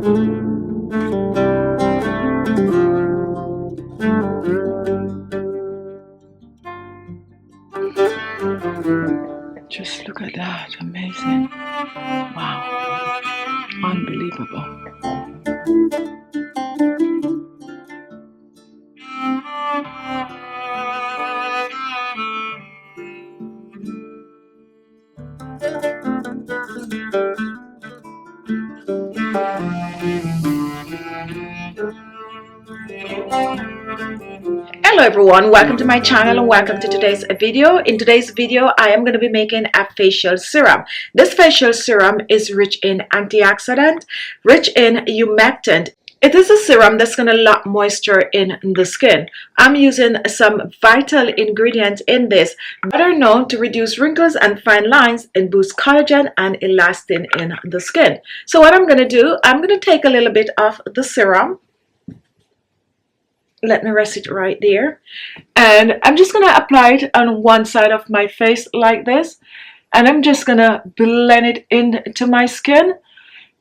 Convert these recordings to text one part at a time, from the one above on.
Just look at that, amazing. Wow, unbelievable. Hello everyone, welcome to my channel and welcome to today's video. In today's video I am going to be making a facial serum. This facial serum is rich in antioxidant, rich in humectant. It is a serum that's going to lock moisture in the skin. I'm using some vital ingredients in this that are known to reduce wrinkles and fine lines and boost collagen and elastin in the skin. So what I'm going to do, I'm going to take a little bit of the serum. Let me rest it right there, and I'm just going to apply it on one side of my face like this, and I'm just going to blend it into my skin.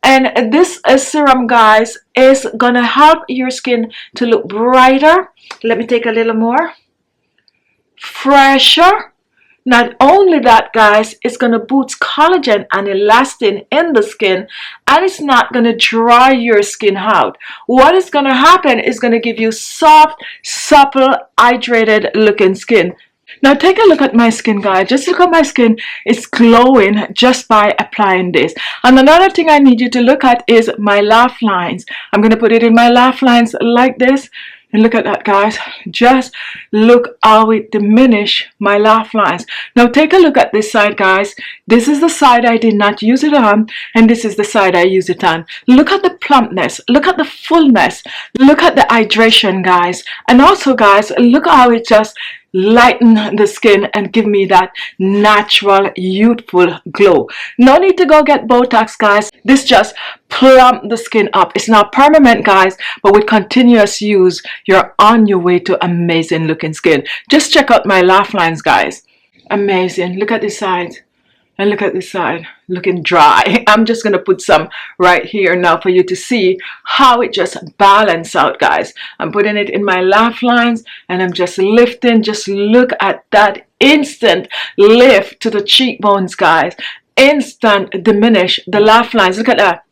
And this serum, guys, is going to help your skin to look brighter. Let me take a little more. Fresher. Not only that, guys, it's going to boost collagen and elastin in the skin, and it's not going to dry your skin out. What is going to happen is going to give you soft, supple, hydrated looking skin. Now take a look at my skin, guys. Just look at my skin. It's glowing just by applying this. And another thing I need you to look at is my laugh lines. I'm going to put it in my laugh lines like this. And look at that, guys. Just look how it diminished my laugh lines. Now take a look at this side, guys. This is the side I did not use it on, and this is the side I use it on. Look at the plumpness. Look at the fullness. Look at the hydration, guys. And also, guys, look how it just lighten the skin and give me that natural youthful glow. No need to go get Botox, guys. This just plump the skin up. It's not permanent, guys, but with continuous use you're on your way to amazing looking skin. Just check out my laugh lines, guys. Amazing. Look at this side. And look at this side, looking dry. I'm just going to put some right here now for you to see how it just balances out, guys. I'm putting it in my laugh lines and I'm just lifting. Just look at that instant lift to the cheekbones, guys. Instant diminish the laugh lines. Look at that.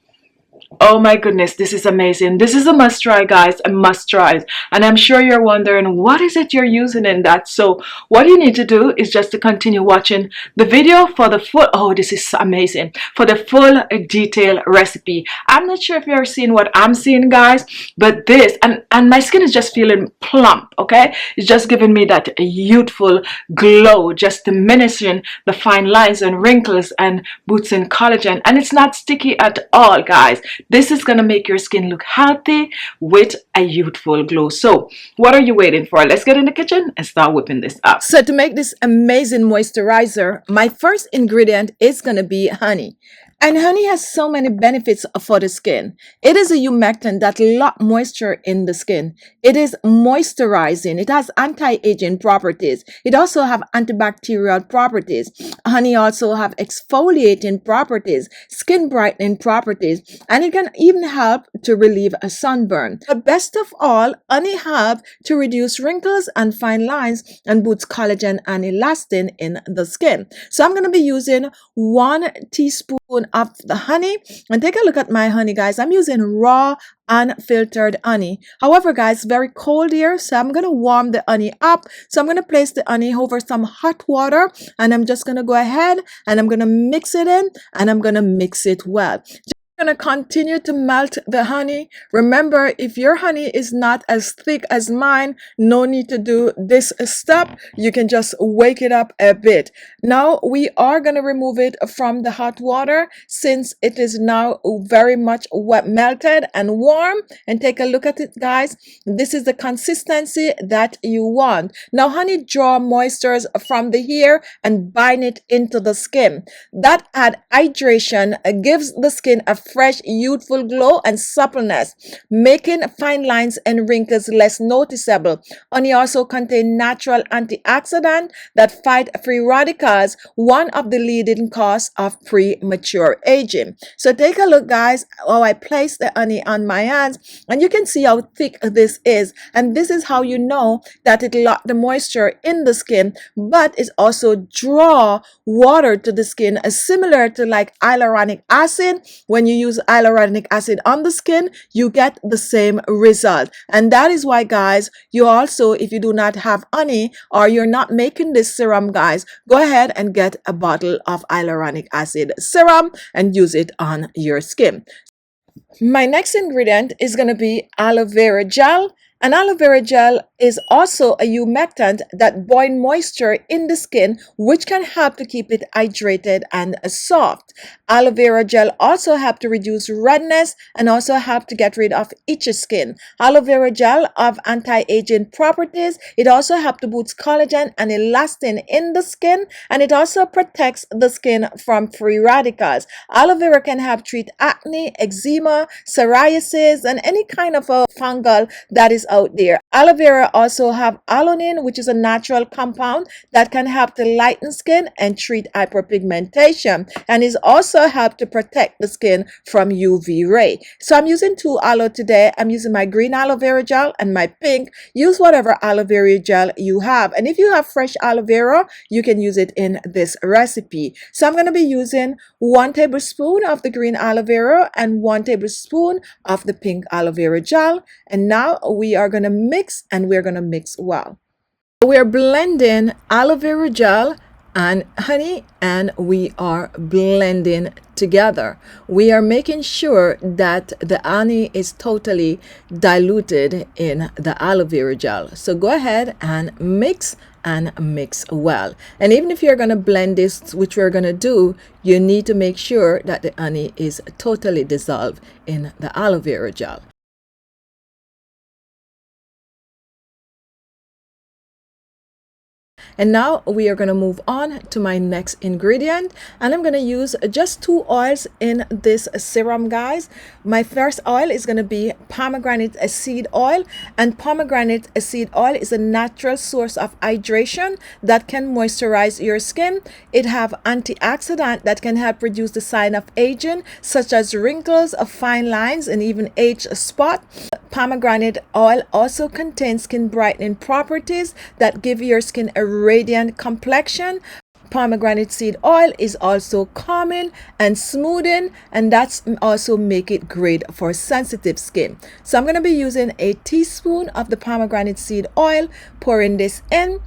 Oh my goodness, this is amazing. This is a must try, guys, a must try. And I'm sure you're wondering, what is it you're using in that? So what you need to do is just to continue watching the video for the full, oh, this is amazing, for the full detailed recipe. I'm not sure if you're seeing what I'm seeing, guys, but this, and my skin is just feeling plump, okay? It's just giving me that youthful glow, just diminishing the fine lines and wrinkles and boosting collagen. And it's not sticky at all, guys. This is going to make your skin look healthy with a youthful glow. So what are you waiting for? Let's get in the kitchen and start whipping this up. So to make this amazing moisturizer, my first ingredient is going to be honey. And honey has so many benefits for the skin. It is a humectant that locks moisture in the skin. It is moisturizing. It has anti-aging properties. It also has antibacterial properties. Honey also have exfoliating properties, skin brightening properties, and it can even help to relieve a sunburn. But best of all, honey helps to reduce wrinkles and fine lines and boost collagen and elastin in the skin. So I'm going to be using 1 teaspoon of the honey, and take a look at my honey, guys. I'm using raw unfiltered honey. However, guys, very cold here, so I'm going to warm the honey up. So I'm going to place the honey over some hot water, and I'm just going to go ahead and I'm going to mix it in, and I'm going to mix it well. Going to continue to melt the honey. Remember, if your honey is not as thick as mine, no need to do this step. You can just wake it up a bit. Now we are going to remove it from the hot water since it is now very much wet, melted and warm. And take a look at it, guys. This is the consistency that you want. Now honey draw moistures from the hair and bind it into the skin. That add hydration gives the skin a fresh, youthful glow and suppleness, making fine lines and wrinkles less noticeable. Honey also contains natural antioxidant that fight free radicals, one of the leading cause of premature aging. So take a look, guys, how I place the honey on my hands, and you can see how thick this is. And this is how you know that it lock the moisture in the skin, but it also draw water to the skin, similar to like hyaluronic acid. When you use hyaluronic acid on the skin, you get the same result. And that is why, guys, you also, if you do not have honey or you're not making this serum, guys, go ahead and get a bottle of hyaluronic acid serum and use it on your skin. My next ingredient is going to be aloe vera gel. And aloe vera gel is also a humectant that binds moisture in the skin, which can help to keep it hydrated and soft. Aloe vera gel also help to reduce redness and also help to get rid of itchy skin. Aloe vera gel have anti-aging properties. It also helps to boost collagen and elastin in the skin, and it also protects the skin from free radicals. Aloe vera can help treat acne, eczema, psoriasis, and any kind of a fungal that is out there. Aloe vera also have alanine, which is a natural compound that can help to lighten skin and treat hyperpigmentation, and is also help to protect the skin from UV ray. So I'm using two aloe today. I'm using my green aloe vera gel and my pink. Use whatever aloe vera gel you have, and if you have fresh aloe vera, you can use it in this recipe. So I'm going to be using 1 tablespoon of the green aloe vera and 1 tablespoon of the pink aloe vera gel, and now we are going to mix, and we're going to mix well. We're blending aloe vera gel and honey, and we are blending together. We are making sure that the honey is totally diluted in the aloe vera gel. So go ahead and mix well. And even if you're going to blend this, which we're going to do, you need to make sure that the honey is totally dissolved in the aloe vera gel. And now we are going to move on to my next ingredient, and I'm going to use just 2 oils in this serum, guys. My first oil is going to be pomegranate seed oil, and pomegranate seed oil is a natural source of hydration that can moisturize your skin. It have antioxidant that can help reduce the sign of aging, such as wrinkles, fine lines, and even age spot. Pomegranate oil also contains skin brightening properties that give your skin a radiant complexion. Pomegranate seed oil is also calming and smoothing, and that's also make it great for sensitive skin. So I'm going to be using a teaspoon of the pomegranate seed oil, pouring this in.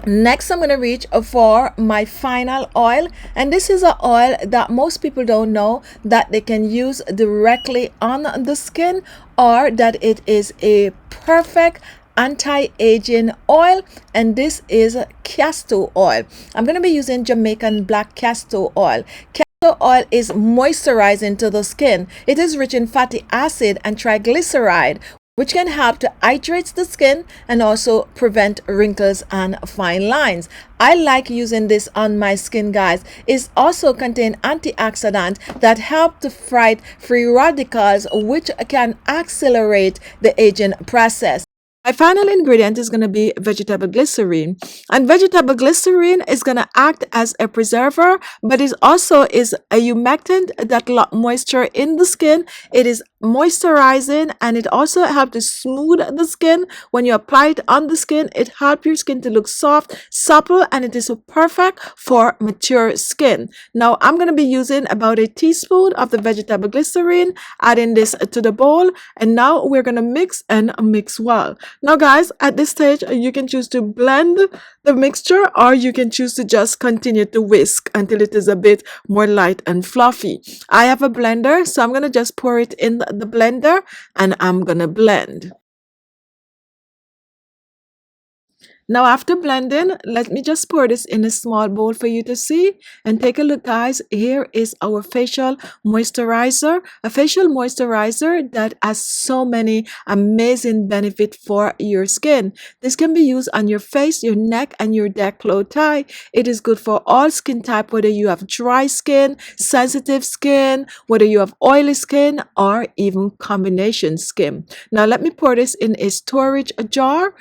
Next, I'm going to reach for my final oil, and this is an oil that most people don't know that they can use directly on the skin, or that it is a perfect anti-aging oil, and this is castor oil. I'm going to be using Jamaican black castor oil. Castor oil is moisturizing to the skin. It is rich in fatty acid and triglyceride, which can help to hydrate the skin and also prevent wrinkles and fine lines. I like using this on my skin, guys. It also contains antioxidants that help to fight free radicals, which can accelerate the aging process. My final ingredient is going to be vegetable glycerin, and vegetable glycerin is going to act as a preserver, but it also is a humectant that locks moisture in the skin. It is moisturizing, and it also helps to smooth the skin. When you apply it on the skin, it helps your skin to look soft, supple, and it is perfect for mature skin. Now I'm going to be using about a teaspoon of the vegetable glycerin, adding this to the bowl, and now we're going to mix and mix well. Now, guys, at this stage, you can choose to blend the mixture, or you can choose to just continue to whisk until it is a bit more light and fluffy. I have a blender, so I'm going to just pour it in the blender, and I'm going to blend. Now after blending, let me just pour this in a small bowl for you to see. And take a look, guys. Here is our facial moisturizer. A facial moisturizer that has so many amazing benefits for your skin. This can be used on your face, your neck, and your décolleté. It is good for all skin type, whether you have dry skin, sensitive skin, whether you have oily skin, or even combination skin. Now let me pour this in a storage jar.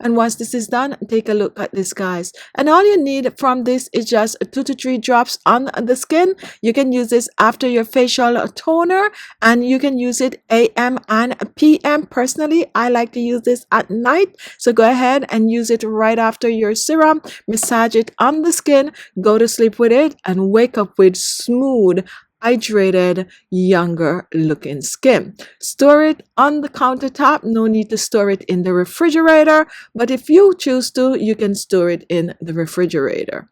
And once this is done, take a look at this, guys. And all you need from this is just 2 to 3 drops on the skin. You can use this after your facial toner, and you can use it AM and PM. Personally, I like to use this at night. So go ahead and use it right after your serum. Massage it on the skin, go to sleep with it, and wake up with smooth, hydrated, younger looking skin. Store it on the countertop. No need to store it in the refrigerator, but if you choose to, you can store it in the refrigerator.